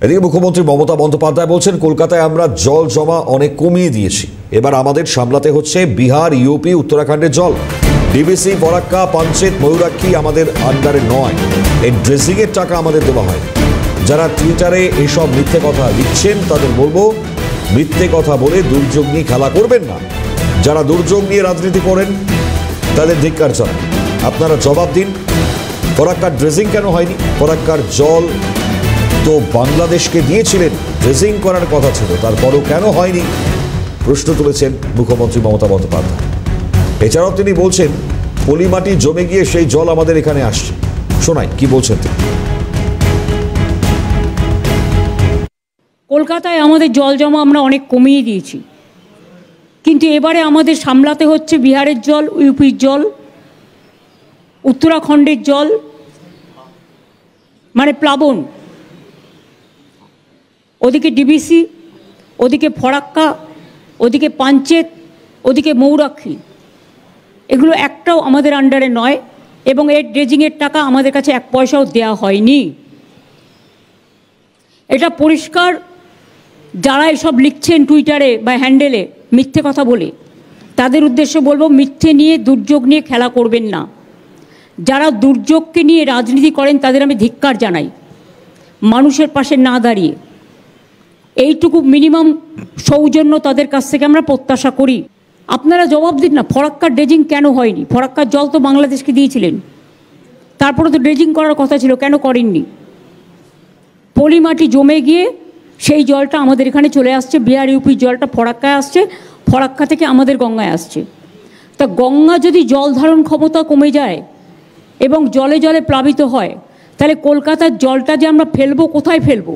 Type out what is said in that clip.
এদিকে মুখ্যমন্ত্রী মমতা বন্দ্যোপাধ্যায় বলছেন, কলকাতায় আমরা জল জমা অনেক কমিয়ে দিয়েছি, এবার আমাদের সামলাতে হচ্ছে বিহার, ইউপি, উত্তরাখণ্ডের জল। ডিবিসি, ফরাক্কা, পাঞ্চেত, ময়ূরাক্ষী আমাদের আন্ডারে নয়। এই ড্রেসিংয়ের টাকা আমাদের দেওয়া হয়। যারা টুইটারে এসব মিথ্যে কথা লিখছেন তাদের বলবো, মিথ্যে কথা বলে দুর্যোগ নিয়ে খেলা করবেন না। যারা দুর্যোগ নিয়ে রাজনীতি করেন তাদের ধিক্কার জানান। আপনারা জবাব দিন, ফরাক্কার ড্রেসিং কেন হয়নি? ফরাক্কার জল তো বাংলাদেশকে দিয়েছিলেন, ড্রেসিং করার কথা ছিল, তারপরও কেন হয়নি? প্রশ্ন তুলেছেন মুখ্যমন্ত্রী মমতা বন্দ্যোপাধ্যায়। এছাড়াও তিনি বলছেন, পলিমাটি জমে গিয়ে সেই জল আমাদের এখানে আসছে। শোনাই কি বলছেন তিনি। কলকাতায় আমাদের জল জমা আমরা অনেক কমিয়ে দিয়েছি, কিন্তু এবারে আমাদের সামলাতে হচ্ছে বিহারের জল, ইউপির জল, উত্তরাখণ্ডের জল, মানে প্লাবন। ওদিকে ডিবিসি, ওদিকে ফরাক্কা, ওদিকে পাঞ্চেত, ওদিকে ময়ূরাক্ষী, এগুলো একটাও আমাদের আন্ডারে নয় এবং এর ড্রেজিংয়ের টাকা আমাদের কাছে এক পয়সাও দেওয়া হয়নি। এটা পরিষ্কার। যারা এসব লিখছেন টুইটারে বা হ্যান্ডেলে মিথ্যে কথা বলে, তাদের উদ্দেশ্যে বলবো, মিথ্যে নিয়ে, দুর্যোগ নিয়ে খেলা করবেন না। যারা দুর্যোগকে নিয়ে রাজনীতি করেন তাদের আমি ধিক্কার জানাই, মানুষের পাশে না দাঁড়িয়ে। এইটুকু মিনিমাম সৌজন্য তাদের কাছ থেকে আমরা প্রত্যাশা করি। আপনারা জবাব দিন না, ফরাক্কার ড্রেজিং কেন হয়নি? ফরাক্কার জল তো বাংলাদেশকে দিয়েছিলেন, তারপরে তো ড্রেজিং করার কথা ছিল, কেন করেননি? পলিমাটি জমে গিয়ে সেই জলটা আমাদের এখানে চলে আসছে। বিহার, ইউপির জলটা ফরাক্কায় আসছে, ফরাক্কা থেকে আমাদের গঙ্গায় আসছে। তা গঙ্গা যদি জল ধারণ ক্ষমতা কমে যায় এবং জলে জলে প্লাবিত হয়, তাহলে কলকাতার জলটা যে আমরা ফেলবো, কোথায় ফেলবো?